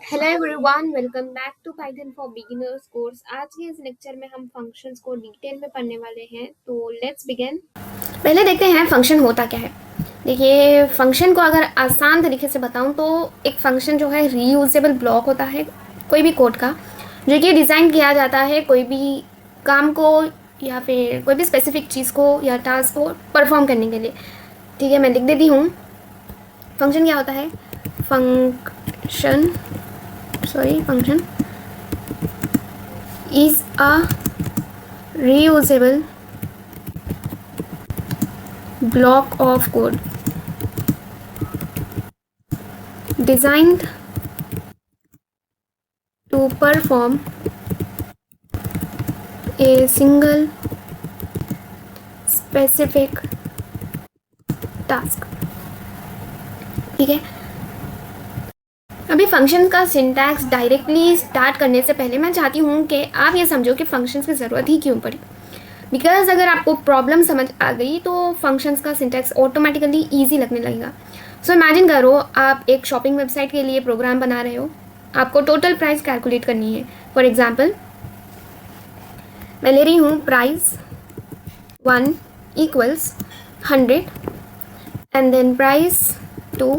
Hello everyone, welcome back to Python for beginners course. आज के इस लेक्चर में हम फंक्शंस को डिटेल में पढ़ने वाले हैं, तो लेट्स बिगिन। पहले देखते हैं फंक्शन होता क्या है। देखिए, फंक्शन को अगर आसान तरीके से बताऊं तो एक फंक्शन जो है रीयूजेबल ब्लॉक होता है कोई भी कोड का, जो कि डिज़ाइन किया जाता है कोई भी काम को या फिर कोई भी स्पेसिफिक चीज़ को या टास्क को परफॉर्म करने के लिए। ठीक है, मैं लिख देती हूँ। फंक्शन क्या होता है? Function function is a reusable block of code designed to perform a single specific task। ठीक है, अभी फंक्शन का सिंटैक्स डायरेक्टली स्टार्ट करने से पहले मैं चाहती हूँ कि आप ये समझो कि फंक्शंस की ज़रूरत ही क्यों पड़ी। बिकॉज अगर आपको प्रॉब्लम समझ आ गई तो फंक्शंस का सिंटैक्स ऑटोमेटिकली ईजी लगने लगेगा। सो इमेजिन करो, आप एक शॉपिंग वेबसाइट के लिए प्रोग्राम बना रहे हो। आपको टोटल प्राइस कैलकुलेट करनी है। फॉर एग्जाम्पल, मैं ले रही हूँ price 1 equals 100 and then price 2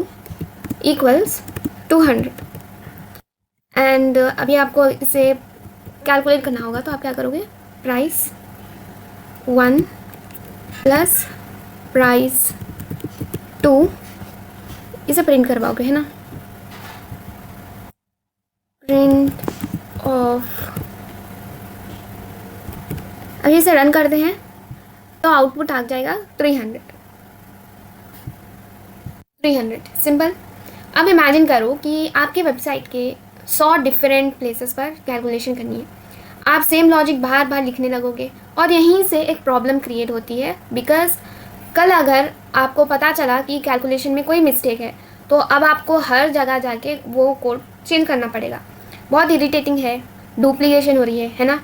equals 200 and अभी आपको इसे कैलकुलेट करना होगा, तो आप क्या करोगे? प्राइस 1 प्लस प्राइस 2, इसे प्रिंट करवाओगे, है ना? Print of. अभी इसे रन करते हैं तो आउटपुट आ जाएगा 300। सिंपल। अब इमेजिन करो कि आपके वेबसाइट के 100 डिफरेंट प्लेसेस पर कैलकुलेशन करनी है। आप सेम लॉजिक बार बार लिखने लगोगे और यहीं से एक प्रॉब्लम क्रिएट होती है। बिकॉज कल अगर आपको पता चला कि कैलकुलेशन में कोई मिस्टेक है, तो अब आपको हर जगह जाके वो कोड चेंज करना पड़ेगा। बहुत इरिटेटिंग है, डुप्लीकेशन हो रही है ना?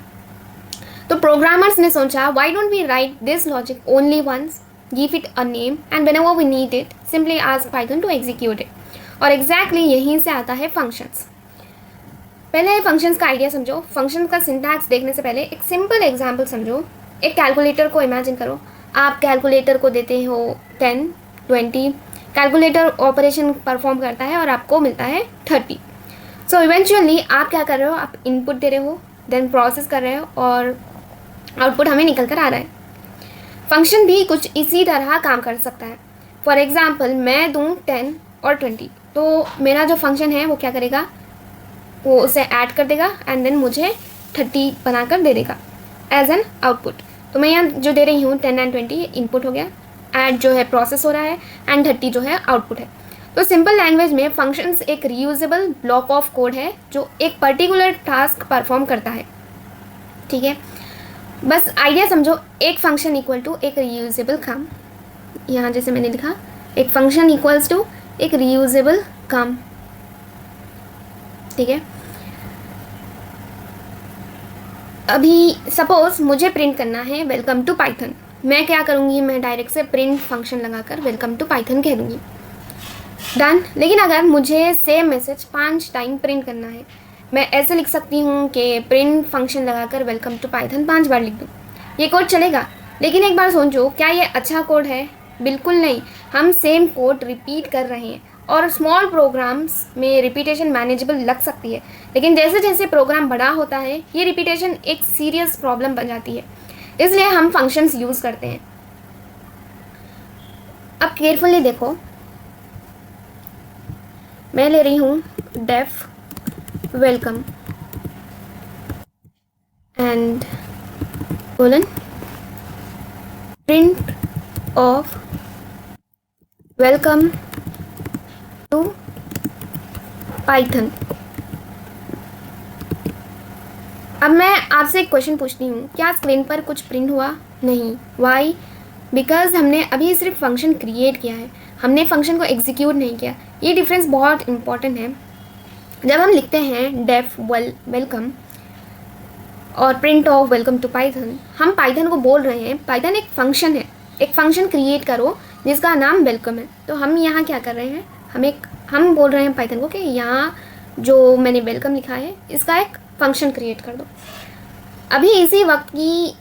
तो प्रोग्रामर्स ने सोचा, why don't we write this logic only once, give it a name and whenever we need it simply ask Python to execute it. और एग्जैक्टली यहीं से आता है फंक्शंस। पहले फंक्शंस का आइडिया समझो। फंक्शंस का सिंटैक्स देखने से पहले एक सिंपल एग्जांपल समझो। एक कैलकुलेटर को इमेजिन करो। आप कैलकुलेटर को देते हो 10, 20। कैलकुलेटर ऑपरेशन परफॉर्म करता है और आपको मिलता है 30। सो इवेंचुअली आप क्या कर रहे हो? आप इनपुट दे रहे हो, देन प्रोसेस कर रहे हो और आउटपुट हमें निकल कर आ रहा है। फंक्शन भी कुछ इसी तरह काम कर सकता है। फॉर एग्जाम्पल, मैं दूँ 10 और 20, तो मेरा जो फंक्शन है वो क्या करेगा? वो उसे ऐड कर देगा एंड देन मुझे 30 बनाकर दे देगा एज एन आउटपुट। तो मैं यहाँ जो दे रही हूँ 10 एंड 20 इनपुट हो गया, ऐड जो है प्रोसेस हो रहा है एंड 30 जो है आउटपुट है। तो सिंपल लैंग्वेज में फंक्शंस एक रीयूजेबल ब्लॉक ऑफ कोड है जो एक पर्टिकुलर टास्क परफॉर्म करता है। ठीक है, बस आइडिया समझो। एक फंक्शन इक्वल टू एक रीयूजेबल काम। यहाँ जैसे मैंने लिखा, एक फंक्शन इक्वल्स टू एक रीयूजेबल काम। ठीक है, अभी सपोज मुझे प्रिंट करना है वेलकम टू पाइथन। मैं क्या करूँगी? मैं डायरेक्ट से प्रिंट फंक्शन लगाकर वेलकम टू पाइथन कह दूँगी, डन। लेकिन अगर मुझे सेम मैसेज 5 टाइम प्रिंट करना है, मैं ऐसे लिख सकती हूँ कि प्रिंट फंक्शन लगाकर वेलकम टू पाइथन 5 बार लिख दूँ। ये कोड चलेगा। लेकिन एक बार सोचो, क्या ये अच्छा कोड है? बिल्कुल नहीं। हम सेम कोड रिपीट कर रहे हैं और स्मॉल प्रोग्राम्स में रिपीटेशन मैनेजेबल लग सकती है, लेकिन जैसे जैसे प्रोग्राम बड़ा होता है ये रिपीटेशन एक सीरियस प्रॉब्लम बन जाती है। इसलिए हम फंक्शंस यूज़ करते हैं। अब केयरफुली देखो, मैं ले रही हूँ def welcome and colon print of welcome to Python. अब मैं आपसे एक क्वेश्चन पूछती हूँ, क्या स्क्रीन पर कुछ प्रिंट हुआ? नहीं। वाई? बिकॉज हमने अभी सिर्फ फंक्शन क्रिएट किया है, हमने फंक्शन को एग्जीक्यूट नहीं किया। ये डिफरेंस बहुत इंपॉर्टेंट है। जब हम लिखते हैं डेफ वेलकम और print of welcome to Python, हम पाइथन को बोल रहे हैं पाइथन एक फंक्शन है, एक फंक्शन क्रिएट करो जिसका नाम वेलकम है। तो हम यहाँ क्या कर रहे हैं? हम बोल रहे हैं पाइथन को कि यहाँ जो मैंने वेलकम लिखा है इसका एक फंक्शन क्रिएट कर दो। अभी इसी वक्त की,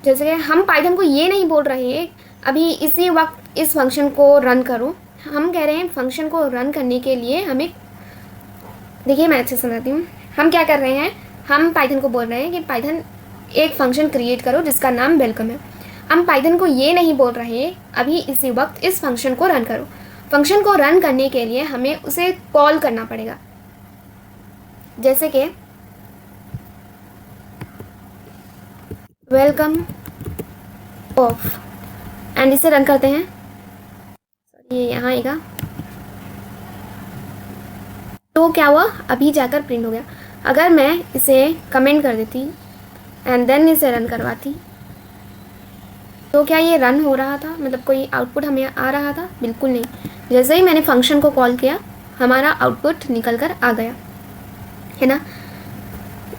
जैसे हम पाइथन को ये नहीं बोल रहे अभी इसी वक्त इस फंक्शन को रन करो, हम कह रहे हैं फंक्शन को रन करने के लिए हमें, देखिए मैं अच्छे से समझाती हूँ। हम क्या कर रहे हैं, हम पाइथन को बोल रहे हैं कि पाइथन एक फंक्शन क्रिएट करो जिसका नाम वेलकम है। हम पाइथन को ये नहीं बोल रहे अभी इसी वक्त इस फंक्शन को रन करो। फंक्शन को रन करने के लिए हमें उसे कॉल करना पड़ेगा, जैसे कि वेलकम ऑफ, एंड इसे रन करते हैं। ये यहाँ आएगा तो क्या हुआ, अभी जाकर प्रिंट हो गया। अगर मैं इसे कमेंट कर देती एंड देन इसे रन करवाती तो क्या ये रन हो रहा था, मतलब कोई आउटपुट हमें आ रहा था? बिल्कुल नहीं। जैसे ही मैंने फंक्शन को कॉल किया हमारा आउटपुट निकल कर आ गया, है ना।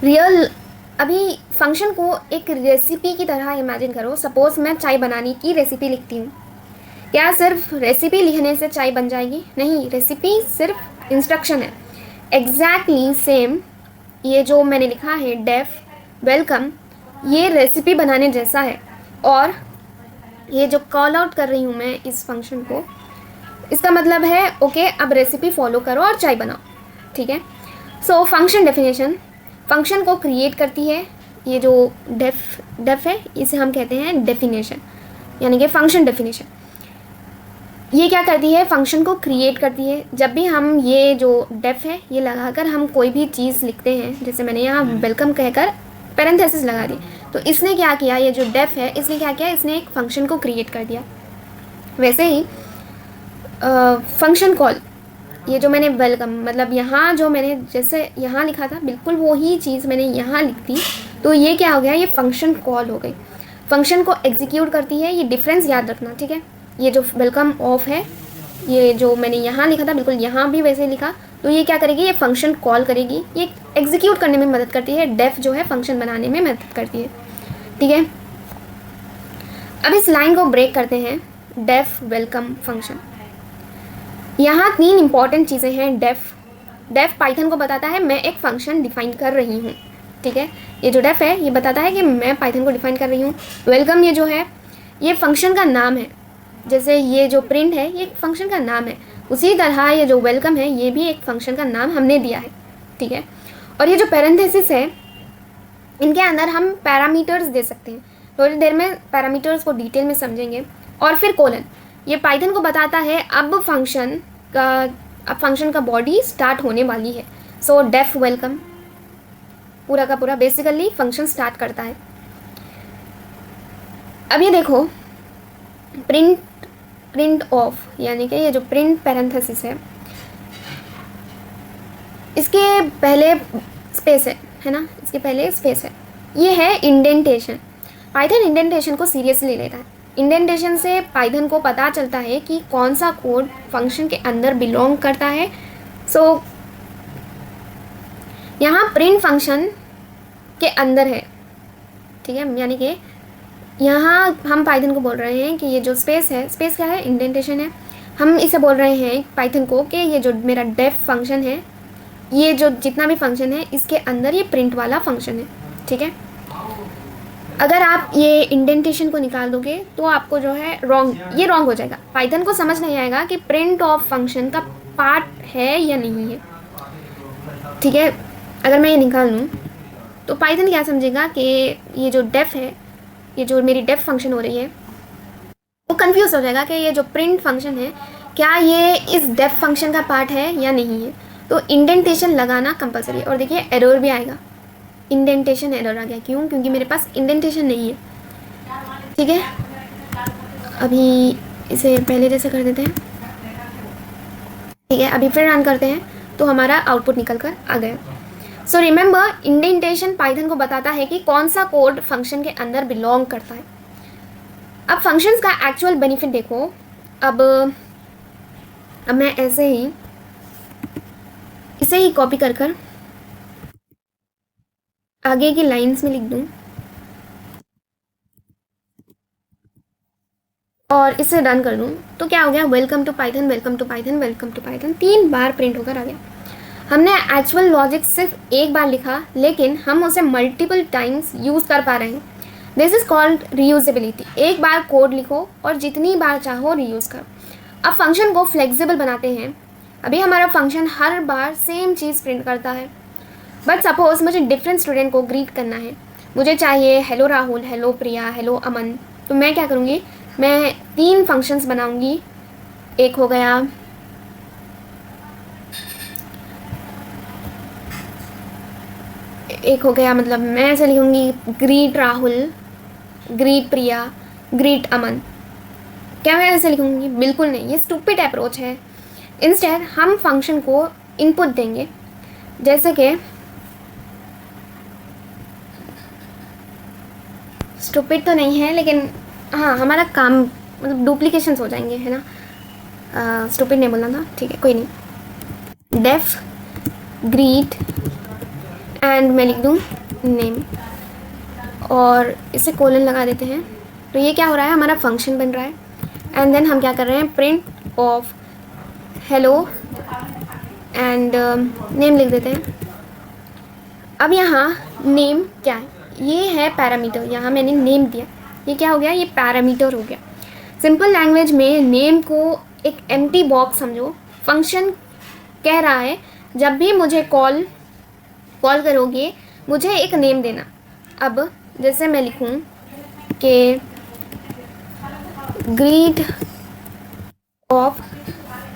रियल अभी फंक्शन को एक रेसिपी की तरह इमेजिन करो। सपोज़ मैं चाय बनाने की रेसिपी लिखती हूँ, क्या सिर्फ रेसिपी लिखने से चाय बन जाएगी? नहीं, रेसिपी सिर्फ इंस्ट्रक्शन है। एग्जैक्टली सेम ये जो मैंने लिखा है डेफ वेलकम, ये रेसिपी बनाने जैसा है। और ये जो कॉल आउट कर रही हूँ मैं इस फंक्शन को, इसका मतलब है ओके अब रेसिपी फॉलो करो और चाय बनाओ, ठीक है। सो फंक्शन डेफिनेशन फंक्शन को क्रिएट करती है। ये जो डेफ है इसे हम कहते हैं डेफिनेशन, यानी कि फंक्शन डेफिनेशन। ये क्या करती है, फंक्शन को क्रिएट करती है। जब भी हम ये जो डेफ है ये लगाकर हम कोई भी चीज़ लिखते हैं, जैसे मैंने यहाँ वेलकम कहकर पैरेंथेसिस लगा दी, तो इसने क्या किया, ये जो डेफ है इसने क्या किया, इसने एक फंक्शन को क्रिएट कर दिया। वैसे ही फंक्शन कॉल, ये जो मैंने वेलकम मतलब यहाँ जो मैंने जैसे यहाँ लिखा था बिल्कुल वही चीज़ मैंने यहाँ लिख दी, तो ये क्या हो गया, ये फंक्शन कॉल हो गई। फंक्शन को एग्जीक्यूट करती है, ये डिफरेंस याद रखना, ठीक है। ये जो वेलकम ऑफ है, ये जो मैंने यहाँ लिखा था बिल्कुल यहाँ भी वैसे लिखा, तो ये क्या करेगी, ये फंक्शन कॉल करेगी, ये एग्जीक्यूट करने में मदद करती है। डेफ जो है फंक्शन बनाने में मदद करती है, ठीक है। अब इस लाइन को ब्रेक करते हैं, डेफ वेलकम फंक्शन। यहाँ 3 इंपॉर्टेंट चीज़ें हैं। डेफ पाइथन को बताता है मैं एक फ़ंक्शन डिफ़ाइन कर रही हूँ, ठीक है। ये जो डेफ है ये बताता है कि मैं पाइथन को डिफ़ाइन कर रही हूँ। वेलकम ये जो है ये फंक्शन का नाम है, जैसे ये जो प्रिंट है ये एक फंक्शन का नाम है, उसी तरह ये जो वेलकम है ये भी एक फंक्शन का नाम हमने दिया है, ठीक है। और ये जो पैरेंथेसिस है इनके अंदर हम पैरामीटर्स दे सकते हैं, थोड़ी देर में पैरामीटर्स को डिटेल में समझेंगे। और फिर कोलन, ये पाइथन को बताता है अब फंक्शन का बॉडी स्टार्ट होने वाली है। सो डेफ वेलकम पूरा का पूरा बेसिकली फंक्शन स्टार्ट करता है। अब ये देखो प्रिंट ऑफ, यानी कि ये जो प्रिंट पैरेंथेसिस है इसके पहले स्पेस है ना, इसके पहले स्पेस है। ये है इंडेंटेशन। पाइथन इंडेंटेशन को सीरियसली लेता है। इंडेंटेशन से पाइथन को पता चलता है कि कौन सा कोड फंक्शन के अंदर बिलोंग करता है। सो यहाँ प्रिंट फंक्शन के अंदर है, ठीक है, यानी कि यहाँ हम पाइथन को बोल रहे हैं कि ये जो स्पेस है, स्पेस क्या है, इंडेंटेशन है। हम इसे बोल रहे हैं पाइथन को कि ये जो मेरा डेफ फंक्शन है, ये जो जितना भी फंक्शन है इसके अंदर ये प्रिंट वाला फंक्शन है, ठीक है। अगर आप ये इंडेंटेशन को निकाल दोगे तो आपको जो है ये रॉन्ग हो जाएगा। पाइथन को समझ नहीं आएगा कि प्रिंट ऑफ फंक्शन का पार्ट है या नहीं है, ठीक है। अगर मैं ये निकाल लूँ तो पाइथन क्या समझेगा कि ये जो डेफ है, ये जो मेरी डेफ फंक्शन हो रही है, वो कंफ्यूज हो जाएगा कि ये जो प्रिंट फंक्शन है क्या ये इस डेफ फंक्शन का पार्ट है या नहीं है। तो इंडेंटेशन लगाना कंपलसरी है। और देखिए एरर भी आएगा, इंडेंटेशन एरर आ गया, क्यों, क्योंकि मेरे पास इंडेंटेशन नहीं है, ठीक है। अभी इसे पहले जैसे कर देते हैं, ठीक है। अभी फिर रन करते हैं तो हमारा आउटपुट निकल कर आ गया। सो रिमेंबर इंडेंटेशन पाइथन को बताता है कि कौन सा कोड फंक्शन के अंदर बिलोंग करता है। अब फंक्शंस का एक्चुअल बेनिफिट देखो। अब मैं ऐसे ही इसे ही कॉपी कर आगे की लाइंस में लिख दूं। और इसे रन कर दूँ तो क्या हो गया, welcome to Python, welcome to Python, welcome to Python 3 बार प्रिंट होकर आ गया। हमने एक्चुअल लॉजिक सिर्फ एक बार लिखा, लेकिन हम उसे मल्टीपल टाइम्स यूज़ कर पा रहे हैं। This is called reusability. एक बार कोड लिखो और जितनी बार चाहो रीयूज़ करो। अब फंक्शन को फ्लेक्सिबल बनाते हैं। अभी हमारा फंक्शन हर बार सेम चीज़ प्रिंट करता है, बट सपोज मुझे डिफरेंट स्टूडेंट को ग्रीट करना है। मुझे चाहिए हेलो राहुल, हेलो प्रिया, हेलो अमन। तो मैं क्या करूँगी, मैं 3 फंक्शंस बनाऊँगी। एक हो गया मतलब मैं ऐसे लिखूँगी ग्रीट राहुल, ग्रीट प्रिया, ग्रीट अमन। क्या मैं ऐसे लिखूँगी? बिल्कुल नहीं, ये स्टूपिड अप्रोच है। इंस्टेड हम फंक्शन को इनपुट देंगे, जैसे कि स्टूपिड तो नहीं है, लेकिन हाँ हमारा काम मतलब डुप्लीकेशंस हो जाएंगे, है ना। स्टूपिड नहीं बोलना था, ठीक है कोई नहीं। डेफ ग्रीट एंड मैं लिख दूँ नेम और इसे कोलन लगा देते हैं। तो ये क्या हो रहा है, हमारा फंक्शन बन रहा है। एंड देन हम क्या कर रहे हैं, print of hello and name लिख देते हैं। अब यहाँ नेम क्या है, ये है पैरामीटर। यहाँ मैंने नेम दिया, ये क्या हो गया, ये पैरामीटर हो गया। सिंपल लैंग्वेज में नेम को एक एम्प्टी बॉक्स समझो। फंक्शन कह रहा है जब भी मुझे कॉल करोगे मुझे एक नेम देना। अब जैसे मैं लिखूँ कि ग्रीट ऑफ,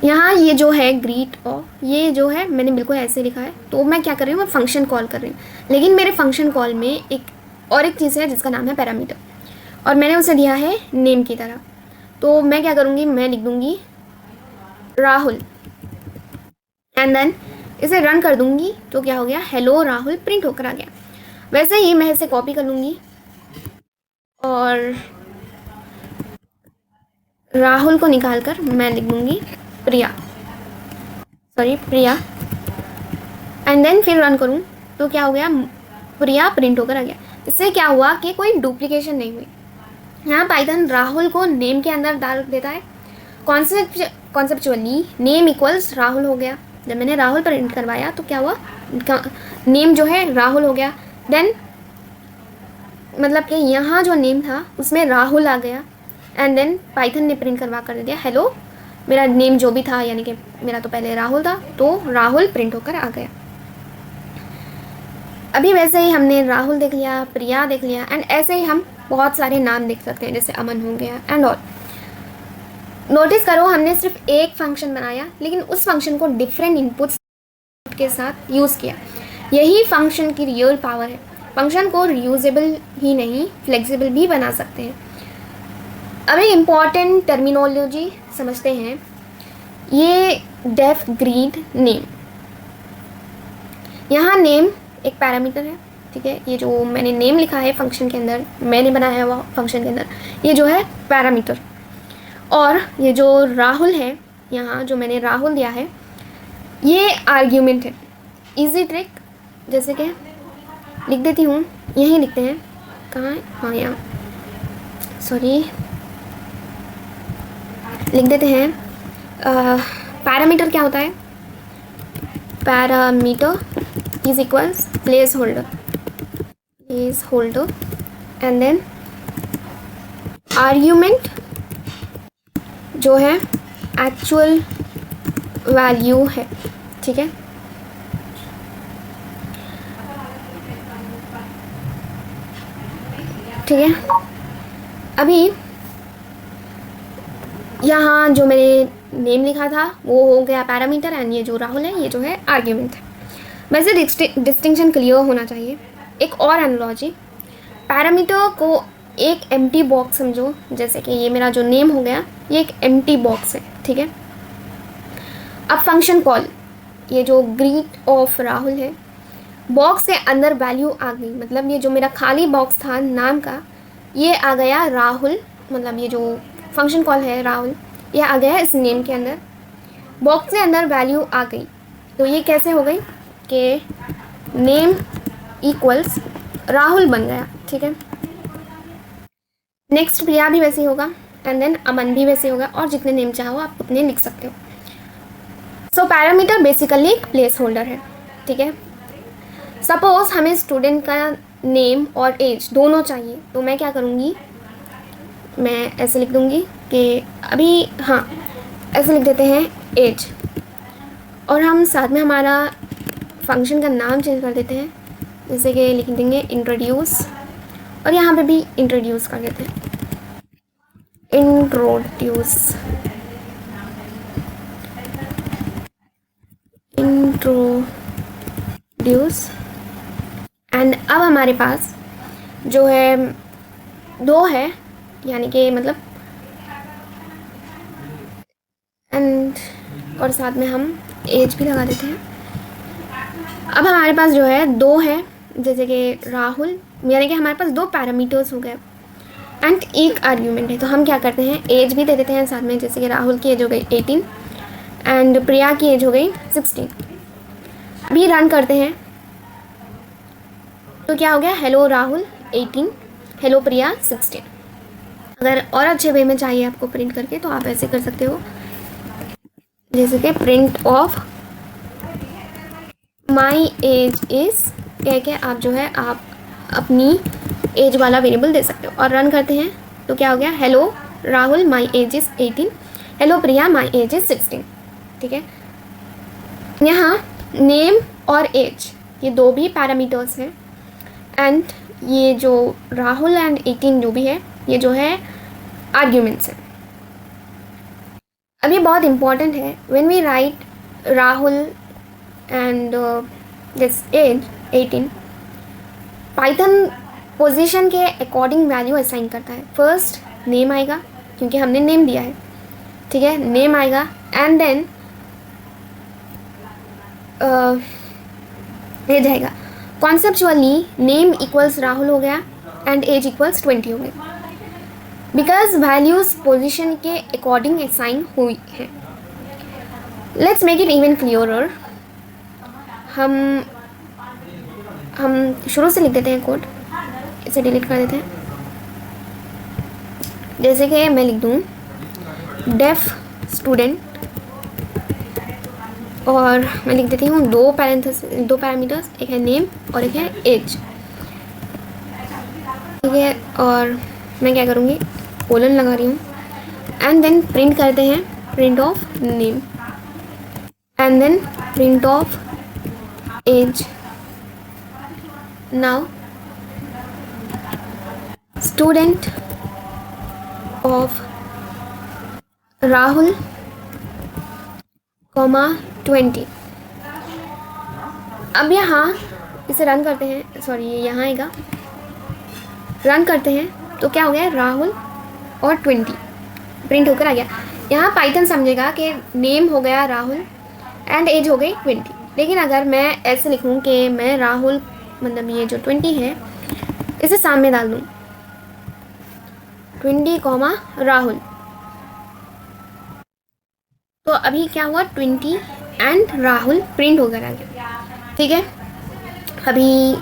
यहाँ ये जो है ग्रीट ऑफ, ये जो है मैंने बिल्कुल ऐसे लिखा है। तो मैं क्या कर रही हूँ, मैं फंक्शन कॉल कर रही हूँ, लेकिन मेरे फंक्शन कॉल में एक चीज़ है जिसका नाम है पैरामीटर, और मैंने उसे दिया है नेम की तरह। तो मैं क्या करूँगी, मैं लिख दूँगी राहुल एंड देन इसे रन कर दूँगी। तो क्या हो गया, हेलो राहुल प्रिंट होकर आ गया। वैसे ही मैं इसे कॉपी कर लूँगी और राहुल को निकाल कर मैं लिख दूँगी प्रिया एंड देन फिर रन करूँ तो क्या हो गया, प्रिया प्रिंट होकर आ गया। इससे क्या हुआ कि कोई डुप्लीकेशन नहीं हुई। यहाँ पाइथन राहुल को नेम के अंदर डाल देता है। कॉन्सेप्चुअली नेम इक्वल्स राहुल हो गया। जब मैंने राहुल प्रिंट करवाया तो क्या हुआ, नेम जो है राहुल हो गया। देन मतलब कि यहाँ जो नेम था उसमें राहुल आ गया एंड देन पाइथन ने प्रिंट करवा कर दे दिया हेलो, मेरा नेम जो भी था, यानी कि मेरा तो पहले राहुल था, तो राहुल प्रिंट होकर आ गया। अभी वैसे ही हमने राहुल देख लिया, प्रिया देख लिया, एंड ऐसे ही हम बहुत सारे नाम देख सकते हैं, जैसे अमन हो गया एंड ऑल। नोटिस करो हमने सिर्फ एक फंक्शन बनाया, लेकिन उस फंक्शन को डिफरेंट इनपुट्स के साथ यूज़ किया। यही फंक्शन की रियल पावर है। फंक्शन को रीयूजेबल ही नहीं, फ्लेक्सिबल भी बना सकते हैं। अब एक इम्पॉर्टेंट टर्मिनोलॉजी समझते हैं। ये डेफ ग्रीट नेम, यहाँ नेम एक पैरामीटर है, ठीक है। ये जो मैंने नेम लिखा है फंक्शन के अंदर, मैंने बनाया हुआ फंक्शन के अंदर, ये जो है पैरामीटर। और ये जो राहुल है, यहाँ जो मैंने राहुल दिया है, ये आर्ग्यूमेंट है। इजी ट्रिक, जैसे कि लिख देती हूँ, यहीं लिखते हैं, कहाँ है, हाँ यहाँ, सॉरी, लिख देते हैं। पैरामीटर क्या होता है, parameter is equals placeholder and then argument जो है एक्चुअल वैल्यू है, ठीक है। ठीक है, अभी यहाँ जो मैंने नेम लिखा था वो हो गया पैरामीटर एंड ये जो राहुल है ये जो है आर्ग्यूमेंट है। वैसे डिस्टिंक्शन क्लियर होना चाहिए। एक और एनालॉजी, पैरामीटर को एक एम्प्टी बॉक्स समझो, जैसे कि ये मेरा जो नेम हो गया ये एक एम्प्टी बॉक्स है, ठीक है। अब फंक्शन कॉल, ये जो ग्रीट ऑफ राहुल है, बॉक्स के अंदर वैल्यू आ गई, मतलब ये जो मेरा खाली बॉक्स था नाम का, ये आ गया राहुल, मतलब ये जो फंक्शन कॉल है राहुल, ये आ गया इस नेम के अंदर, बॉक्स के अंदर वैल्यू आ गई। तो ये कैसे हो गई कि नेम इक्वल्स राहुल बन गया, ठीक है। नेक्स्ट प्रिया भी वैसे ही होगा, एंड देन अमन भी वैसे होगा, और जितने नेम चाहो आप उतने लिख सकते हो। सो पैरामीटर बेसिकली एक प्लेस होल्डर है, ठीक है। सपोज हमें स्टूडेंट का नेम और एज दोनों चाहिए, तो मैं क्या करूँगी, मैं ऐसे लिख दूँगी कि अभी हाँ ऐसे लिख देते हैं एज, और हम साथ में हमारा फंक्शन का नाम चेंज कर देते हैं, जैसे कि लिख देंगे इंट्रोड्यूस, और यहाँ पे भी इंट्रोड्यूस कर देते हैं, इंट्रोड्यूस एंड अब हमारे पास जो है दो है, यानी कि मतलब एंड और साथ में हम एज भी लगा देते हैं। अब हमारे पास जो है दो है, जैसे कि राहुल, यानी कि हमारे पास दो पैरामीटर्स हो गए एंड एक आर्ग्यूमेंट है, तो हम क्या करते हैं एज भी दे देते हैं साथ में, जैसे कि राहुल की एज हो गई 18 एंड प्रिया की एज हो गई 16। अभी रन करते हैं तो क्या हो गया, हेलो राहुल 18, हेलो प्रिया 16। अगर और अच्छे वे में चाहिए आपको प्रिंट करके तो आप ऐसे कर सकते हो, जैसे कि print of my age is कह के आप जो है आप अपनी एज वाला वेरिएबल दे सकते हो, और रन करते हैं तो क्या हो गया, hello Rahul my age is 18, hello Priya my age is 16, ठीक है। यहाँ नेम और एज ये दो भी पैरामीटर्स हैं, एंड ये जो राहुल एंड 18 जो भी है ये जो है आर्ग्यूमेंट्स हैं। अब ये बहुत इम्पॉर्टेंट है, when we write Rahul and this age 18, Python position के अकॉर्डिंग वैल्यू असाइन करता है। फर्स्ट नेम आएगा क्योंकि हमने नेम दिया है, ठीक है, नेम आएगा एंड देन एज आएगा। कॉन्सेप्चुअली नेम इक्वल्स राहुल हो गया एंड एज इक्वल्स 20 हो गया, बिकॉज वैल्यूज पोजीशन के अकॉर्डिंग असाइन हुई है। Let's make it even clearer. हम शुरू से लिख देते हैं कोड, इसे डिलीट कर देते हैं, जैसे कि मैं लिख दूँ डेफ स्टूडेंट, और मैं लिख देती हूँ दो पैरामीटर्स, एक है नेम और एक है एज, ठीक है। और मैं क्या करूँगी, कोलन लगा रही हूँ एंड देन प्रिंट करते हैं print of name and then print of age. Now student of Rahul comma 20। अब यहाँ इसे रन करते हैं, सॉरी ये यहाँ आएगा, रन करते हैं तो क्या हो गया, राहुल और 20 प्रिंट होकर आ गया। यहाँ पाइथन समझेगा कि नेम हो गया राहुल एंड एज हो गई 20, लेकिन अगर मैं ऐसे लिखूँ कि मैं राहुल मतलब ये जो 20 है इसे सामने डाल दूँ 20 कॉमा राहुल, तो अभी क्या हुआ 20 एंड राहुल प्रिंट होकर आ गया, ठीक है। अभी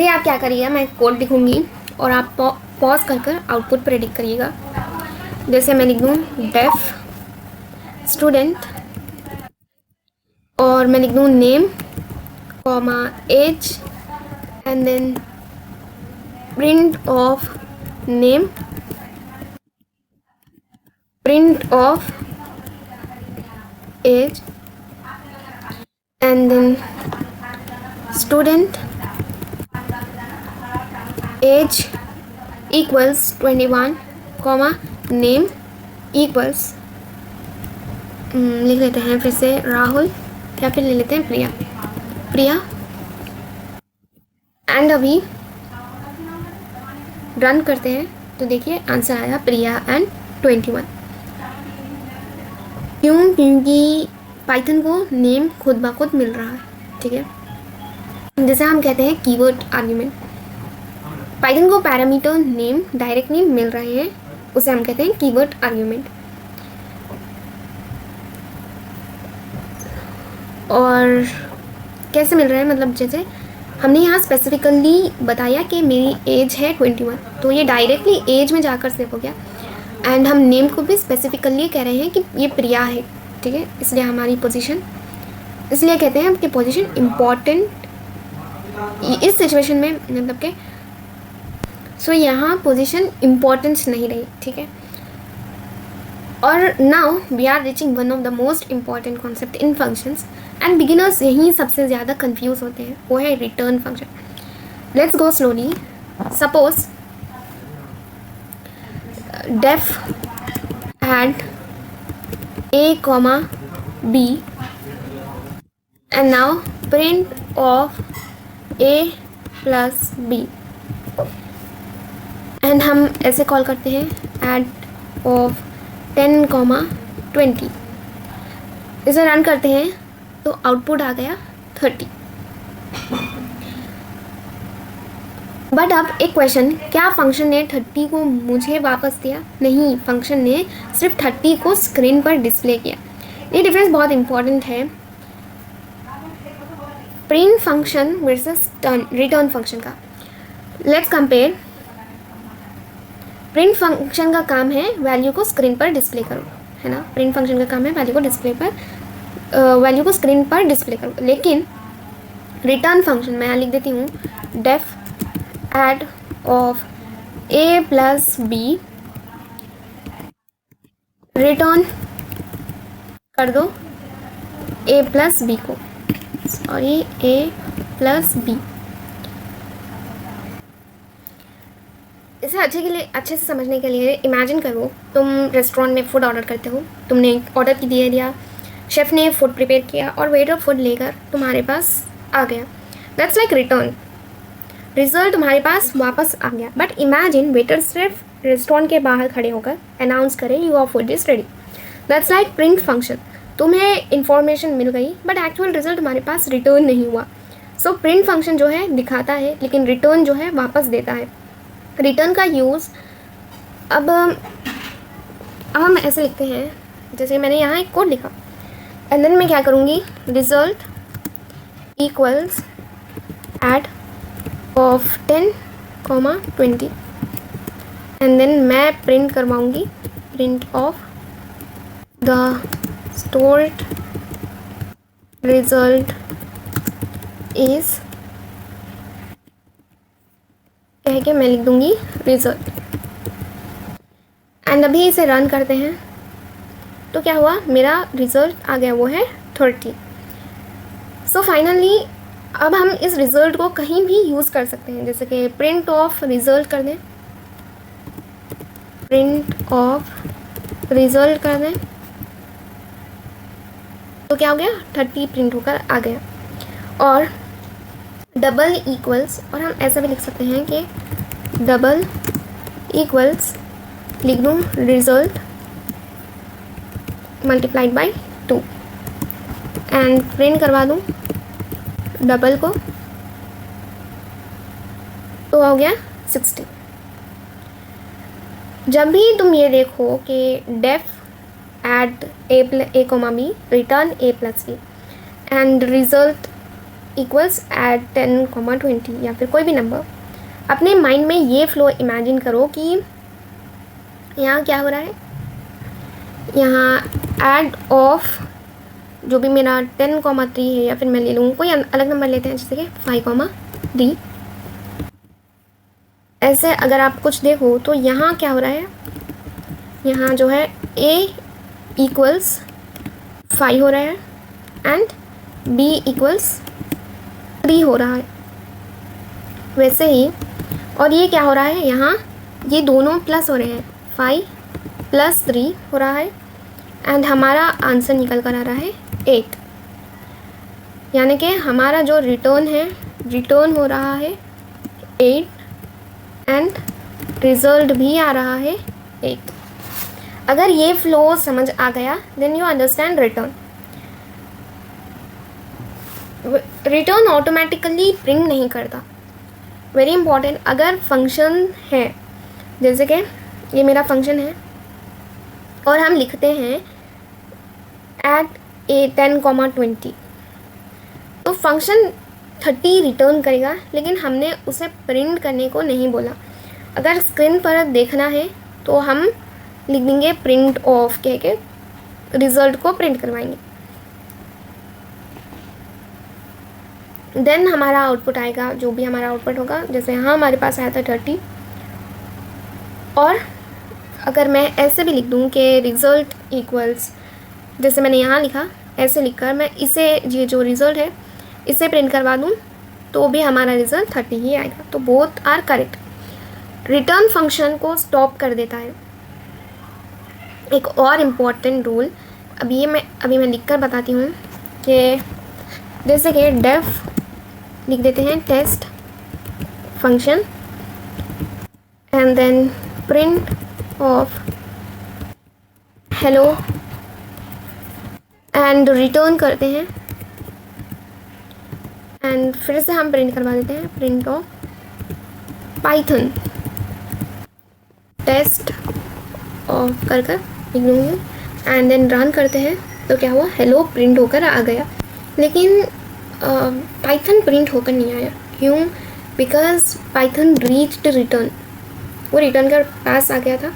आप क्या करिएगा, मैं कोड लिखूँगी और आप पॉज कर आउटपुट प्रेडिक्ट करिएगा। जैसे मैं लिख दूँ डेफ स्टूडेंट और मैं लिख दूँ name comma age and then print of name, print of age and then student age equals 21 comma name equals लिख लेते हैं फिर से राहुल या फिर ले लेते हैं प्रिया एंड अभी रन करते हैं तो देखिए आंसर आया प्रिया एंड 21। क्योंकि पाइथन को नेम खुद ब खुद मिल रहा है, ठीक है। जैसे हम कहते हैं कीवर्ड आर्ग्यूमेंट, पाइथन को पैरामीटर नेम डायरेक्टली मिल रहे हैं, उसे हम कहते हैं कीवर्ड आर्ग्यूमेंट। और कैसे मिल रहे हैं, मतलब जैसे हमने यहाँ स्पेसिफिकली बताया कि मेरी एज है 21, तो ये डायरेक्टली एज में जाकर सेव हो गया। एंड हम नेम को भी स्पेसिफिकली कह रहे हैं कि ये प्रिया है, ठीक है, इसलिए हमारी पोजीशन, इसलिए कहते हैं कि पोजीशन इम्पॉर्टेंट इस सिचुएशन में, मतलब कि सो यहाँ पोजीशन इम्पॉर्टेंस नहीं रही, ठीक है। और now we are reaching one of the most important concept in functions, and beginners यहीं सबसे ज़्यादा कंफ्यूज होते हैं, वो है return function. Let's go slowly. Suppose def add a comma b and now print of a plus b, and हम ऐसे call करते हैं एड ऑफ 10, 20। इसे रन करते हैं तो आउटपुट आ गया 30। बट अब एक क्वेश्चन, क्या फंक्शन ने 30 को मुझे वापस दिया? नहीं, फंक्शन ने सिर्फ 30 को स्क्रीन पर डिस्प्ले किया। ये डिफरेंस बहुत इंपॉर्टेंट है print function versus return function का। Let's compare. प्रिंट फंक्शन का काम है वैल्यू को स्क्रीन पर डिस्प्ले करो, है ना। प्रिंट फंक्शन का काम है वैल्यू को स्क्रीन पर डिस्प्ले करो। लेकिन रिटर्न फंक्शन, मैं यहाँ लिख देती हूँ, def add of a plus b, return कर दो a प्लस बी को, सॉरी a प्लस बी। इसे अच्छे से समझने के लिए इमेजिन करो, तुम रेस्टोरेंट में फूड ऑर्डर करते हो, तुमने ऑर्डर की दे दिया, शेफ़ ने फूड प्रिपेयर किया और वेटर फूड लेकर तुम्हारे पास आ गया। दैट्स लाइक रिटर्न, रिजल्ट तुम्हारे पास वापस आ गया। बट इमेजिन वेटर सिर्फ रेस्टोरेंट के बाहर खड़े होकर अनाउंस करे your food is ready. That's like print function, तुम्हें इन्फॉर्मेशन मिल गई बट एक्चुअल रिजल्ट तुम्हारे पास रिटर्न नहीं हुआ। सो प्रिंट फंक्शन जो है दिखाता है, लेकिन रिटर्न जो है वापस देता है। रिटर्न का यूज़ अब हम ऐसे लिखते हैं, जैसे मैंने यहाँ एक कोड लिखा एंड देन मैं क्या करूँगी, result equals add of 10, 20 and then मैं प्रिंट करवाऊँगी print of the stored result is, कह के मैं लिख दूँगी रिजल्ट। एंड अभी इसे रन करते हैं तो क्या हुआ, मेरा रिजल्ट आ गया, वो है 30। सो फाइनली अब हम इस रिज़ल्ट को कहीं भी यूज़ कर सकते हैं, जैसे कि प्रिंट ऑफ रिज़ल्ट कर दें, प्रिंट ऑफ रिज़ल्ट कर दें तो क्या हो गया, 30 प्रिंट होकर आ गया। और डबल इक्वल्स, और हम ऐसा भी लिख सकते हैं कि डबल इक्वल्स, लिख दूँ result multiplied by 2 and print करवा दूँ डबल को तो हो गया 60। जब भी तुम ये देखो कि def add a comma b return a plus b and result equals add 10, 20 या फिर कोई भी नंबर, अपने माइंड में ये फ्लो इमेजिन करो कि यहाँ क्या हो रहा है, यहाँ एड ऑफ जो भी मेरा 10, 3 है, या फिर मैं ले लूँ कोई अलग नंबर लेते हैं जैसे कि 5, 3। ऐसे अगर आप कुछ देखो तो यहाँ क्या हो रहा है, यहाँ जो है a इक्वल्स 5 हो रहा है एंड b इक्वल्स 3 हो रहा है। वैसे ही और ये क्या हो रहा है, यहाँ ये दोनों प्लस हो रहे हैं, 5 + 3 हो रहा है एंड हमारा आंसर निकल कर आ रहा है 8। यानी कि हमारा जो रिटर्न है, रिटर्न हो रहा है 8 एंड रिज़ल्ट भी आ रहा है 8। अगर ये फ्लो समझ आ गया then you understand return. Return automatically print नहीं करता, वेरी इंपॉर्टेंट। अगर फंक्शन है, जैसे कि ये मेरा फंक्शन है और हम लिखते हैं एट a 10, 20, तो फंक्शन 30 रिटर्न करेगा, लेकिन हमने उसे प्रिंट करने को नहीं बोला। अगर स्क्रीन पर देखना है तो हम लिख देंगे प्रिंट ऑफ कह के रिज़ल्ट को प्रिंट करवाएंगे। देन हमारा आउटपुट आएगा, जो भी हमारा आउटपुट होगा। जैसे यहाँ हमारे पास आया था 30, और अगर मैं ऐसे भी लिख दूँ कि रिज़ल्ट इक्वल्स, जैसे मैंने यहाँ लिखा, ऐसे लिखकर मैं इसे, ये जो रिज़ल्ट है इसे प्रिंट करवा दूँ तो भी हमारा रिज़ल्ट 30 ही आएगा। तो both are correct. Return function को स्टॉप कर देता है। एक और इम्पॉर्टेंट रूल अभी मैं लिख कर बताती हूँ कि जैसे कि डेफ लिख देते हैं test function and then print of hello and return करते हैं, एंड फिर से हम प्रिंट करवा देते हैं print of Python test of कर लिख दूँगी, एंड देन रन करते हैं। तो क्या हुआ, हेलो प्रिंट होकर आ गया। लेकिन पाइथन प्रिंट होकर नहीं आया। क्यों? बिकॉज पाइथन रीच्ड रिटर्न, वो रिटर्न के पास आ गया था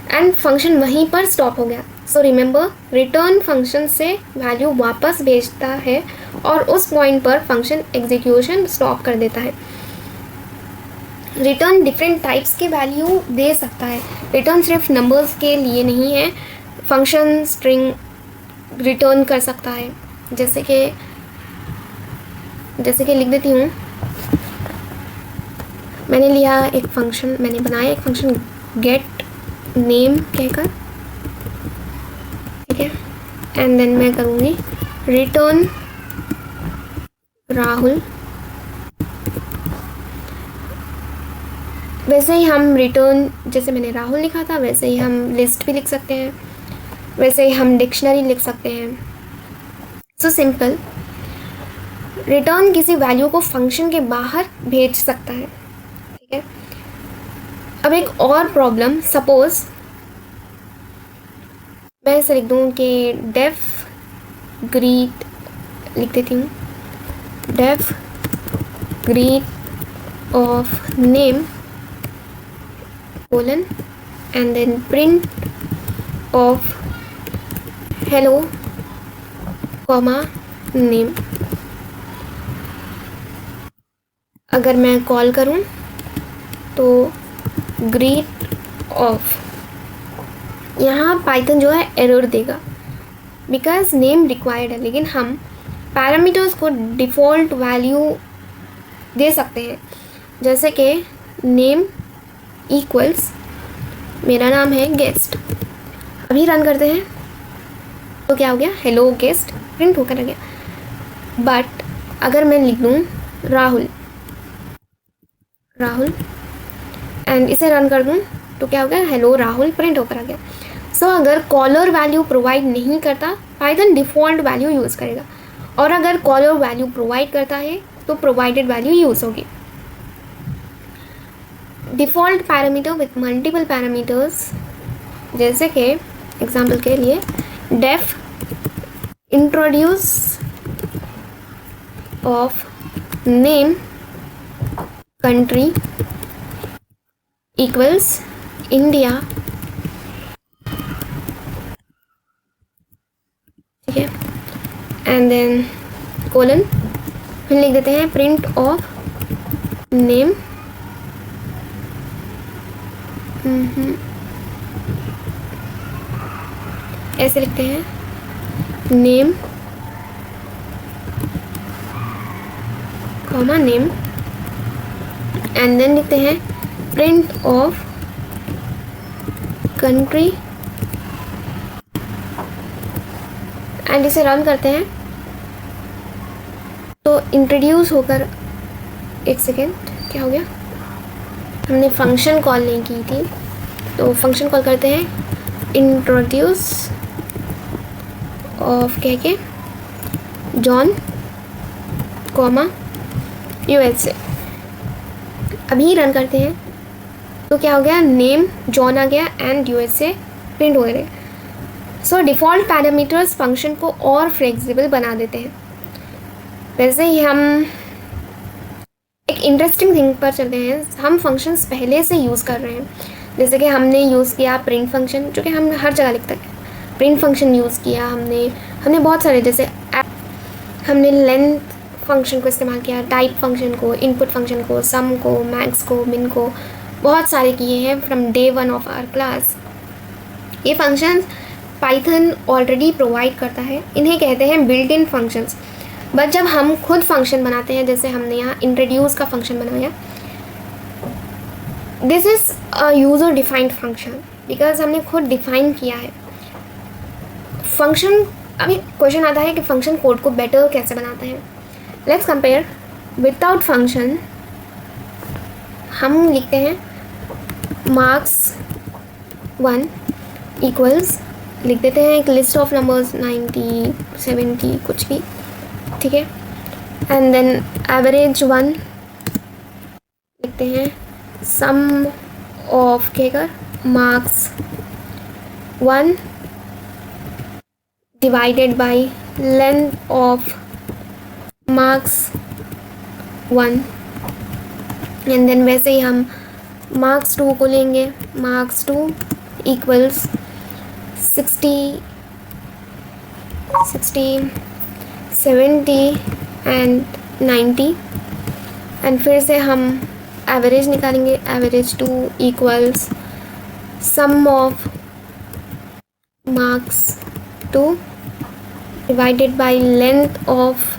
एंड फंक्शन वहीं पर स्टॉप हो गया। सो रिमेंबर, रिटर्न फंक्शन से वैल्यू वापस भेजता है और उस पॉइंट पर फंक्शन एग्जीक्यूशन स्टॉप कर देता है। रिटर्न डिफरेंट टाइप्स के वैल्यू दे सकता है। रिटर्न सिर्फ नंबर्स के लिए नहीं है, फंक्शन स्ट्रिंग रिटर्न कर सकता है। जैसे कि लिख देती हूँ, मैंने बनाया एक फंक्शन गेट नेम कहकर, ठीक है, एंड देन मैं करूँगी रिटर्न राहुल। वैसे ही हम रिटर्न, जैसे मैंने राहुल लिखा था वैसे ही हम लिस्ट भी लिख सकते हैं, वैसे ही हम डिक्शनरी लिख सकते हैं। सो सिंपल, रिटर्न किसी वैल्यू को फंक्शन के बाहर भेज सकता है, ठीक है। अब एक और प्रॉब्लम, सपोज मैं ऐसे लिख दूँ कि डेफ ग्रीट, लिख देती हूँ def greet of name colon and then print of hello comma name. अगर मैं कॉल करूं तो ग्रीट ऑफ, यहाँ पाइथन जो है एरर देगा बिकॉज नेम रिक्वायर्ड है, लेकिन हम पैरामीटर्स को डिफ़ॉल्ट वैल्यू दे सकते हैं। जैसे कि नेम इक्वल्स, मेरा नाम है गेस्ट। अभी रन करते हैं तो क्या हो गया, हेलो गेस्ट प्रिंट होकर आ गया। बट अगर मैं लिख दूँ राहुल एंड इसे रन कर दूँ तो क्या हो गया, हेलो राहुल प्रिंट होकर आ गया। सो अगर कॉलर वैल्यू प्रोवाइड नहीं करता, पाइथन डिफ़ॉल्ट वैल्यू यूज़ करेगा, और अगर कॉलर वैल्यू प्रोवाइड करता है तो प्रोवाइडेड वैल्यू यूज़ होगी। Default parameter with multiple parameters, जैसे कि एग्जाम्पल के लिए def introduce of name country equals India, ठीक है, एंड देन कोलन, फिर लिख देते हैं प्रिंट ऑफ नेम ऐसे लिखते हैं name comma name, and then लिखते हैं प्रिंट ऑफ कंट्री, एंड इसे रन करते हैं तो इंट्रोड्यूस होकर, एक सेकेंड क्या हो गया, हमने फंक्शन कॉल नहीं की थी, तो फंक्शन कॉल करते हैं इंट्रोड्यूस ऑफ कह के जॉन कॉमा यूएसए। अभी रन करते हैं तो क्या हो गया, नेम जॉन आ गया एंड यूएसए प्रिंट हो गए। सो डिफ़ॉल्ट पैरामीटर्स फंक्शन को और फ्लेक्सिबल बना देते हैं। वैसे ही हम इंटरेस्टिंग थिंग पर चलते हैं। हम फंक्शंस पहले से यूज़ कर रहे हैं, जैसे कि हमने यूज़ किया प्रिंट फंक्शन, जो कि हम हर जगह लिखते हैं। प्रिंट फंक्शन यूज़ किया हमने बहुत सारे, जैसे हमने लेंथ फंक्शन को इस्तेमाल किया, टाइप फंक्शन को, इनपुट फंक्शन को, सम को, मैक्स को, मिन को, बहुत सारे किए हैं from day one of our class. ये फंक्शंस पाइथन ऑलरेडी प्रोवाइड करता है, इन्हें कहते हैं बिल्ट इन फंक्शंस। बट जब हम खुद फंक्शन बनाते हैं, जैसे हमने यहाँ इंट्रोड्यूस का फंक्शन बनाया, this is a user defined function, because हमने खुद डिफाइन किया है फंक्शन। अभी क्वेश्चन आता है कि फंक्शन कोड को बेटर कैसे बनाते हैं। Let's compare. विदाउट फंक्शन हम लिखते हैं marks1 इक्वल्स, लिख देते हैं एक लिस्ट ऑफ नंबर्स 90 70 कुछ भी, ठीक है। एंड देन average1 लिखते हैं सम ऑफ कहकर marks1 divided by length of marks1। And then वैसे ही हम marks2 को लेंगे, marks2 इक्वल्स 60 70 एंड 90। एंड फिर से हम एवरेज निकालेंगे, average2 equals sum of marks2 divided by length of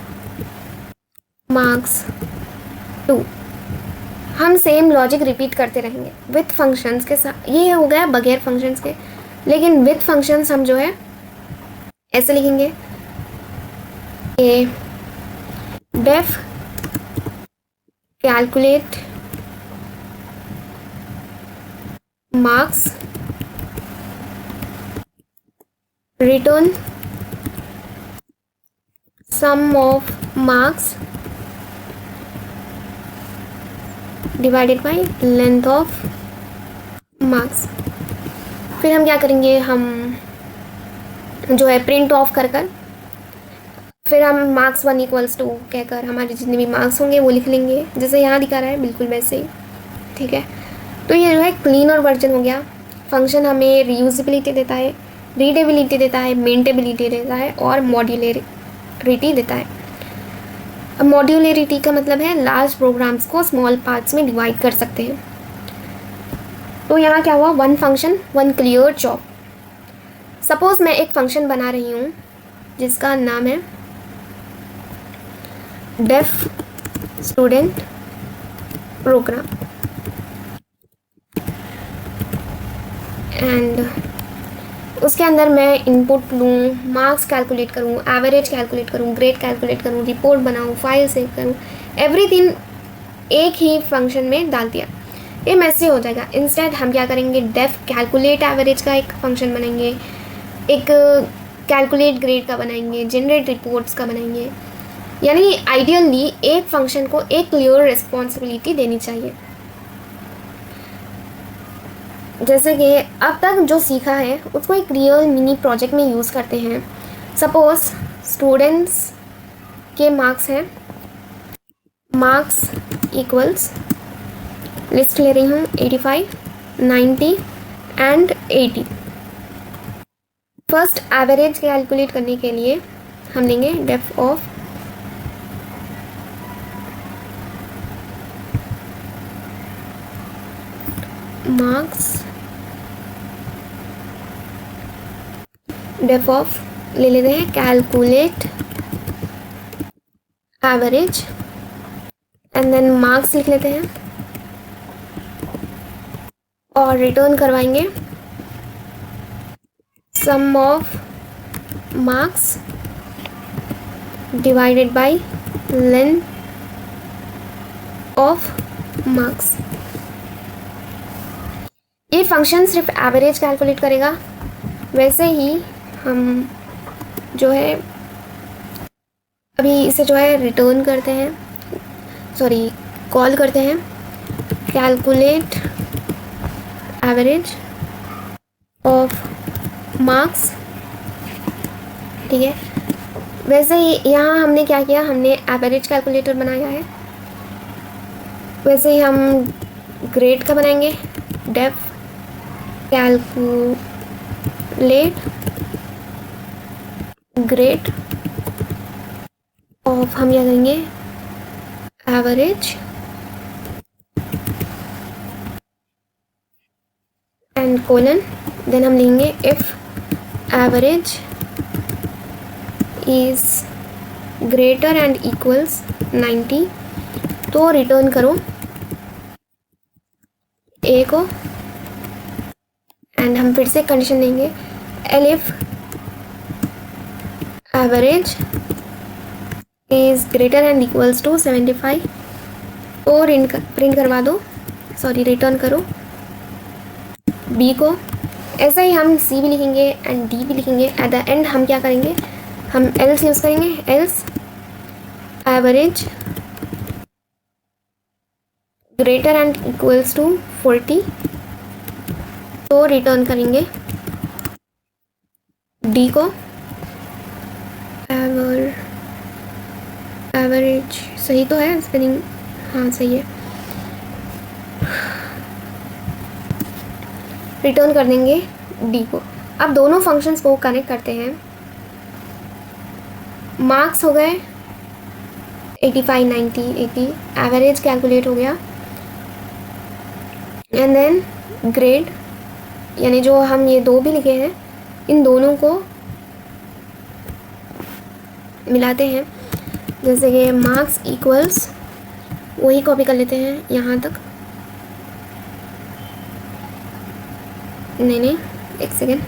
marks2। हम सेम लॉजिक रिपीट करते रहेंगे विथ फंक्शंस के साथ। ये हो गया बगैर फंक्शंस के, लेकिन विथ फंक्शंस हम जो है ऐसे लिखेंगे a def calculate marks return sum of marks divided by length of marks. फिर हम क्या करेंगे, हम जो है प्रिंट ऑफ कर फिर हम marks1 इक्वल्स टू कहकर हमारे जितने भी मार्क्स होंगे वो लिख लेंगे, जैसे यहाँ दिखा रहा है बिल्कुल वैसे ही, ठीक है। तो ये जो है क्लीनर वर्जन हो गया। फंक्शन हमें रीयूजेबिलिटी देता है, रीडेबिलिटी देता है, मेंटेबिलिटी देता है और मॉड्यूलरिटी देता है। अब मॉड्यूलरिटी का मतलब है लार्ज प्रोग्राम्स को स्मॉल पार्ट्स में डिवाइड कर सकते हैं। तो यहाँ क्या हुआ, one function one clear job. Suppose मैं एक फंक्शन बना रही हूँ जिसका नाम है डेफ स्टूडेंट प्रोग्राम, एंड उसके अंदर मैं इनपुट लूँ, मार्क्स कैलकुलेट करूँ, एवरेज कैलकुलेट करूँ, ग्रेड कैलकुलेट करूँ, रिपोर्ट बनाऊँ, फाइल सेव करूँ, एवरीथिंग एक ही फंक्शन में डाल दिया। ये मैसे हो जाएगा। इंस्टेड हम क्या करेंगे, डेफ कैलकुलेट एवरेज का एक फंक्शन बनाएंगे, एक कैलकुलेट ग्रेड का बनाएंगे, जनरेट रिपोर्ट्स का बनाएंगे। यानी आइडियली एक फंक्शन को एक क्लियर रिस्पॉन्सिबिलिटी देनी चाहिए। जैसे कि अब तक जो सीखा है उसको एक रियल मिनी प्रोजेक्ट में यूज़ करते हैं। सपोज स्टूडेंट्स के मार्क्स हैं, मार्क्स इक्वल्स लिस्ट ले रही हूँ 85 90 एंड 80। फर्स्ट एवरेज कैलकुलेट करने के लिए हम लेंगे def of marks, def of ले लेते हैं calculate average, and then marks लिख लेते हैं और रिटर्न करवाएंगे sum of marks divided by length of marks. ये फंक्शन सिर्फ एवरेज कैलकुलेट करेगा। वैसे ही हम जो है अभी इसे जो है रिटर्न करते हैं, सॉरी कॉल करते हैं कैलकुलेट एवरेज ऑफ मार्क्स, ठीक है। वैसे ही यहाँ हमने क्या किया, हमने एवरेज कैलकुलेटर बनाया है वैसे ही हम ग्रेड का बनाएंगे, डेफ कैलकुलेट ग्रेड ऑफ, हम क्या करेंगे, एवरेज एंड कोलन, देन हम लिखेंगे if average is greater and equals 90, तो रिटर्न करो ए को, एंड हम फिर से कंडीशन देंगे elif average is greater and equals to 75, तो प्रिंट करवा दो, सॉरी रिटर्न करो बी को। ऐसा ही हम सी भी लिखेंगे एंड डी भी लिखेंगे। एट द एंड हम क्या करेंगे, हम एल्स यूज़ करेंगे, else average greater and equals to 40, तो रिटर्न करेंगे डी को, एवरेज सही तो है स्पेलिंग, हाँ सही है, रिटर्न कर देंगे डी को। अब दोनों फंक्शंस को कनेक्ट करते हैं। मार्क्स हो गए 85, 90, 80, एवरेज कैलकुलेट हो गया, एंड देन ग्रेड, यानी जो हम ये दो भी लिखे हैं इन दोनों को मिलाते हैं। जैसे कि मार्क्स इक्वल्स, वही कॉपी कर लेते हैं यहाँ तक, नहीं एक सेकेंड,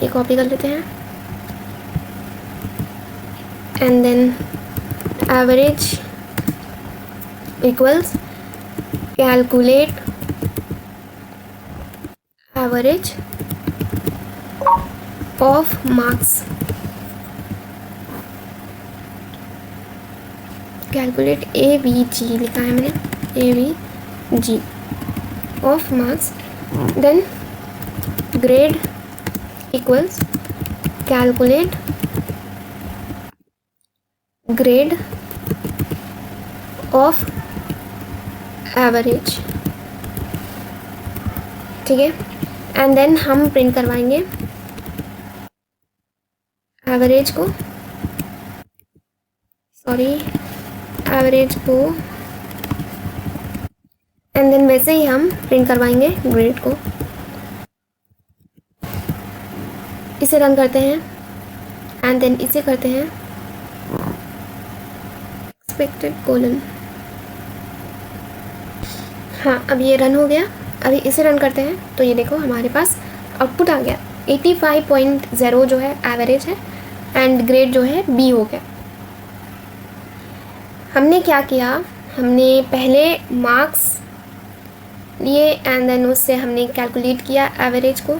ये कॉपी कर लेते हैं, and then average equals calculate average of marks, calculate AVG लिखा है मैंने, AVG of marks, then grade equals calculate grade of average, ठीक है। एंड देन हम प्रिंट करवाएंगे एवरेज को, सॉरी एवरेज को, एंड देन वैसे ही हम प्रिंट करवाएंगे ग्रेड को। इसे रन करते हैं एंड देन इसे करते हैं एक्सपेक्टेड कोलन, हाँ अब ये रन हो गया। अभी इसे रन करते हैं तो ये देखो हमारे पास आउटपुट आ गया 85.0 जो है एवरेज है, एंड ग्रेड जो है बी हो गया। हमने क्या किया, हमने पहले मार्क्स लिए एंड देन उससे हमने कैलकुलेट किया एवरेज को,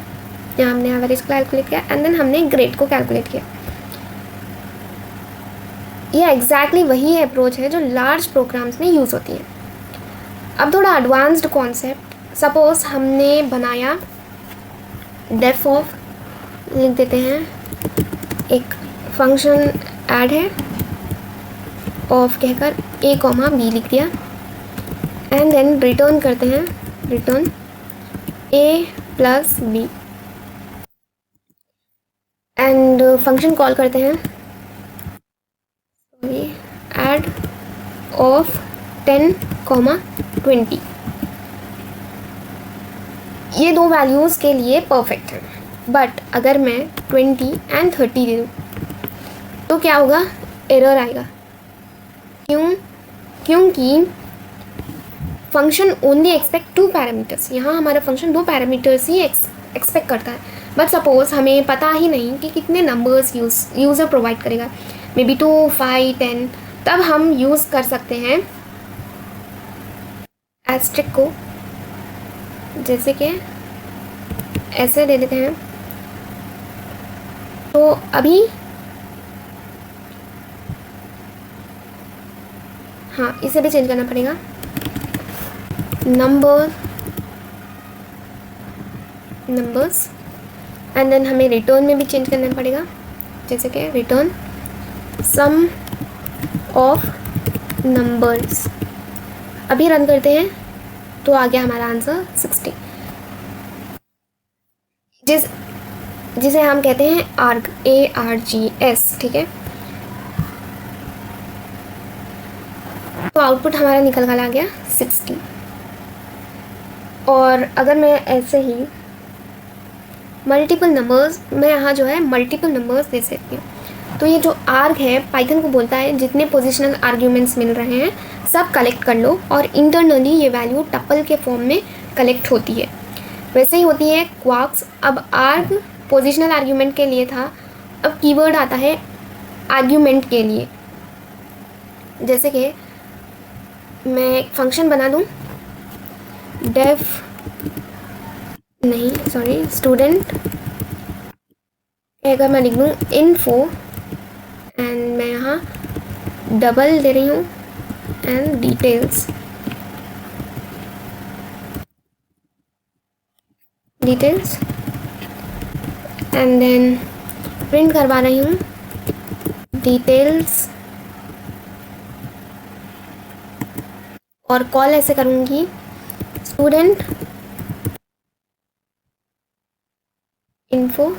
या हमने एवरेज को कैलकुलेट किया एंड देन हमने ग्रेड को कैलकुलेट किया। ये एग्जैक्टली वही अप्रोच है जो लार्ज प्रोग्राम्स में यूज़ होती है। अब थोड़ा एडवांस्ड कॉन्सेप्ट, सपोज हमने बनाया डेफ ऑफ, लिख देते हैं एक फंक्शन ऐड है ऑफ कहकर a कॉमा बी लिख दिया, एंड देन रिटर्न करते हैं, return a plus b, and function call करते हैं ऐड ऑफ 10, 20। ये दो वैल्यूज़ के लिए परफेक्ट है, बट अगर मैं 20 एंड 30 दे दूँ तो क्या होगा, एरर आएगा। क्योंकि फंक्शन ओनली एक्सपेक्ट 2 पैरामीटर्स, यहाँ हमारा फंक्शन 2 पैरामीटर्स ही एक्सपेक्ट करता है। बट सपोज हमें पता ही नहीं कि कितने नंबर्स यूज़र प्रोवाइड करेगा, मे बी 2, 5, 10, तब हम यूज़ कर सकते हैं एस्ट्रिक को, जैसे कि ऐसे दे देते हैं। तो अभी हाँ इसे भी चेंज करना पड़ेगा, नंबर्स, एंड देन हमें रिटर्न में भी चेंज करना पड़ेगा, जैसे कि रिटर्न सम ऑफ नंबर्स, अभी रन करते हैं तो आ गया हमारा आंसर 60, जिसे हम कहते हैं आर्ग, ARGS, ठीक है। तो आउटपुट हमारा निकल कर आ गया 60। और अगर मैं ऐसे ही मल्टीपल नंबर्स, मैं यहाँ जो है मल्टीपल नंबर्स दे सकती हूँ। तो ये जो आर्ग है पाइथन को बोलता है जितने पोजिशनल आर्ग्यूमेंट्स मिल रहे हैं सब कलेक्ट कर लो, और इंटरनली ये वैल्यू टपल के फॉर्म में कलेक्ट होती है। वैसे ही होती है क्वार्क्स। अब आर्ग पोजिशनल आर्ग्यूमेंट के लिए था, अब कीवर्ड आता है आर्ग्यूमेंट के लिए। जैसे कि मैं एक फंक्शन बना दूँ, डेफ नहीं सॉरी स्टूडेंट, अगर मैं लिख दूँ इन्फो, एंड मैं यहाँ डबल दे रही हूँ and details, and then print करवा रही हूँ डिटेल्स, और कॉल ऐसे करूँगी स्टूडेंट इन्फो,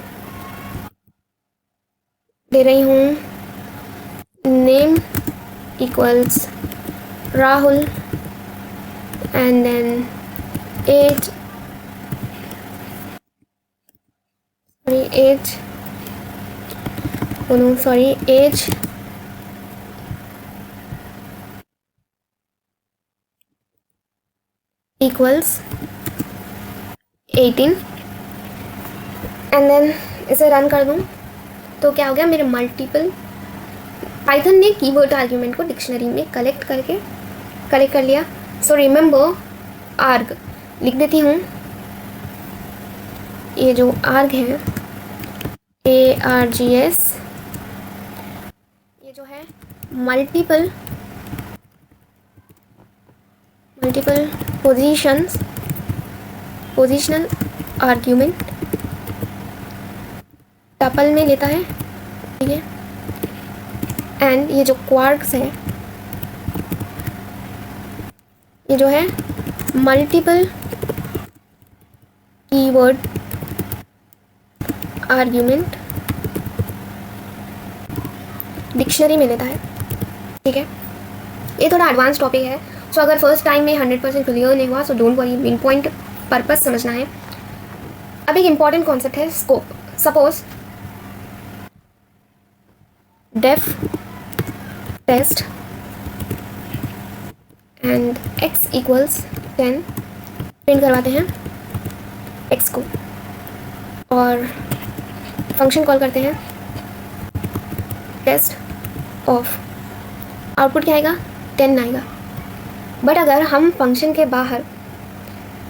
दे रही हूँ name equals Rahul, and then age equals 18, and then इसे रन कर दूँ तो क्या हो गया, मेरे मल्टीपल, पाइथन ने कीवर्ड आर्ग्यूमेंट को डिक्शनरी में कलेक्ट कर लिया। सो रिमेंबर आर्ग लिख देती हूँ, ये जो आर्ग है ARGS, ये जो है मल्टीपल पोजीशनल आर्ग्यूमेंट टपल में लेता है, ठीक है। एंड ये जो क्वार्क्स है, ये जो है मल्टीपल कीवर्ड आर्ग्यूमेंट डिक्शनरी में लेता है, ठीक है। ये थोड़ा एडवांस टॉपिक है, सो अगर फर्स्ट टाइम में 100% क्लियर नहीं हुआ so don't worry, main point purpose समझना है। अब एक इम्पॉर्टेंट कॉन्सेप्ट है scope. Suppose def test and x equals 10, print करवाते हैं x को और फंक्शन कॉल करते हैं टेस्ट ऑफ, आउटपुट क्या आएगा 10 आएगा। बट अगर हम फंक्शन के बाहर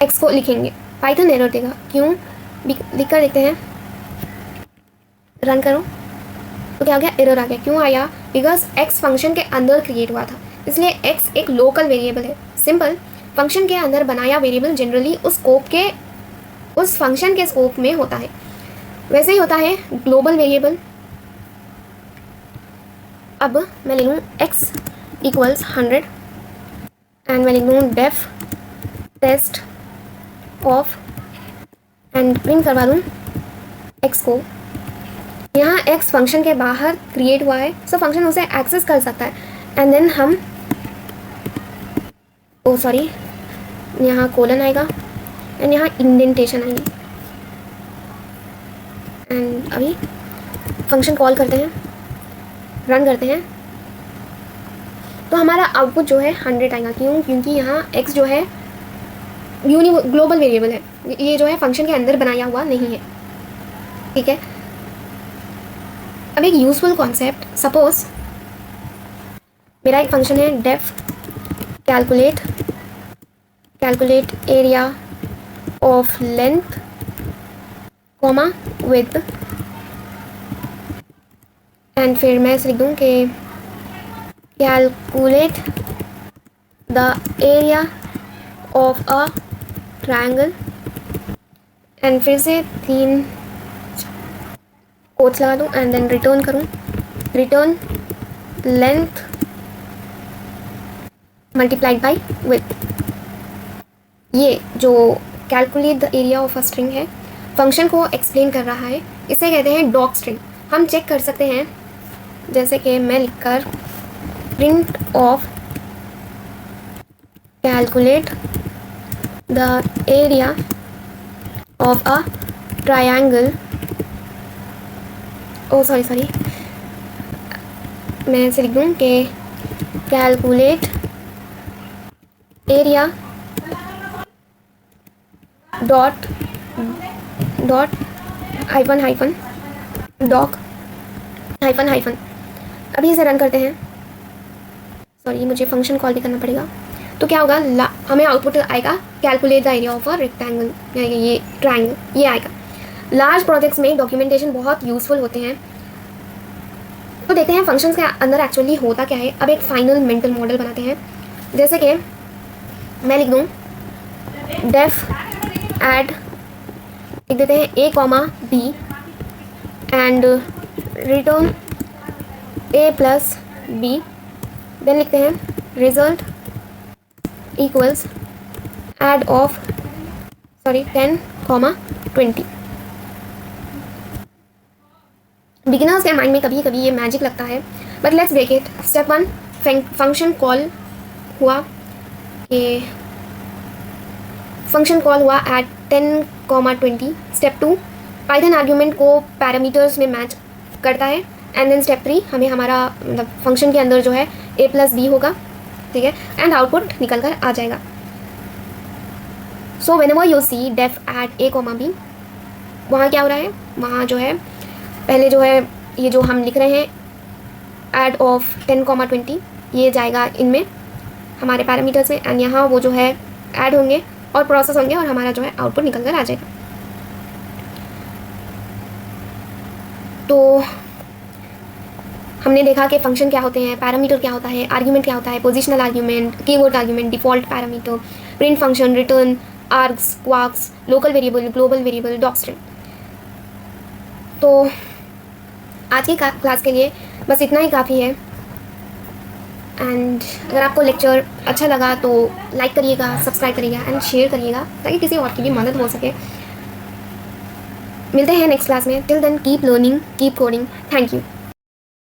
x को लिखेंगे पाइथन एरर देगा, क्यों, लिख कर देखते हैं, रन करो तो क्या हो गया, एरर आ गया। क्यों आया, बिकॉज x फंक्शन के अंदर क्रिएट हुआ था, इसलिए x एक लोकल वेरिएबल है। सिंपल, फंक्शन के अंदर बनाया वेरिएबल जनरली उस फंक्शन के स्कोप में होता है। वैसे ही होता है ग्लोबल वेरिएबल। अब मैं ले लूँ x इक्वल्स 100 एंड मैं लिख लूँ def test of and print करवा दूँ x को। यहाँ x फंक्शन के बाहर क्रिएट हुआ है, सो फंक्शन उसे एक्सेस कर सकता है। एंड देन हम यहाँ कोलन आएगा एंड यहाँ इंडेंटेशन आएगी, एंड अभी फंक्शन कॉल करते हैं, रन करते हैं तो हमारा आउटपुट जो है 100 आएगा। क्यों, क्योंकि यहाँ x जो है ग्लोबल वेरिएबल है, ये जो है फंक्शन के अंदर बनाया हुआ नहीं है, ठीक है। अब एक यूजफुल कॉन्सेप्ट, सपोज मेरा एक फंक्शन है def calculate area of length comma width, and फिर मैं लिख दूँ कि calculate the area of a triangle, and फिर से 3 कोट्स लगा दूँ एंड देन रिटर्न करूँ, return length multiplied by width. ये जो calculate the area of a string है, फंक्शन को एक्सप्लेन कर रहा है, इसे कहते हैं डॉक स्ट्रिंग। हम चेक कर सकते हैं, जैसे कि मैं लिखकर print of calculate the area of a triangle, oh sorry मैं ऐसे लिख दूँ कि calculate area dot hyphen doc hyphen. अभी इसे रन करते हैं। सॉरी, मुझे फंक्शन कॉल भी करना पड़ेगा। तो क्या होगा, हमें आउटपुट आएगा calculate the area of a rectangle, यानी ये ट्रायंगल, ये आएगा। लार्ज प्रोजेक्ट्स में डॉक्यूमेंटेशन बहुत यूज़फुल होते हैं। तो देखते हैं फंक्शंस के अंदर एक्चुअली होता क्या है। अब एक फाइनल मेंटल मॉडल बनाते हैं, जैसे कि मैं लिख दूँ डेफ एड, लिख देते हैं a comma b and return a plus b। Then लिखते हैं result equals add of 10, 20। Beginners के माइंड में कभी कभी ये मैजिक लगता है, but let's break it. Step 1, function call हुआ कि फंक्शन कॉल हुआ एट 10, 20। स्टेप 2, पाइथन आर्ग्यूमेंट को पैरामीटर्स में मैच करता है। एंड देन स्टेप 3, हमें हमारा मतलब फंक्शन के अंदर जो है a प्लस बी होगा, ठीक है, एंड आउटपुट निकल कर आ जाएगा। So whenever you see def add a comma b, वहाँ क्या हो रहा है, वहाँ जो है पहले जो है ये जो हम लिख रहे हैं ऐड ऑफ 10, 20, ये जाएगा इनमें हमारे पैरामीटर्स में, एंड यहाँ वो जो है ऐड होंगे और प्रोसेस होंगे और हमारा जो है आउटपुट निकल कर आ जाएगा। तो हमने देखा कि फंक्शन क्या होते हैं, पैरामीटर क्या होता है, आर्ग्यूमेंट क्या होता है, positional argument, keyword argument, default parameter, print function, return, args, kwargs, local variable, global variable, doc string. तो आज की क्लास के लिए बस इतना ही काफ़ी है। एंड अगर आपको लेक्चर अच्छा लगा तो लाइक करिएगा, सब्सक्राइब करिएगा एंड शेयर करिएगा, ताकि किसी और की भी मदद हो सके। मिलते हैं नेक्स्ट क्लास में। Till then keep learning, keep coding. Thank you.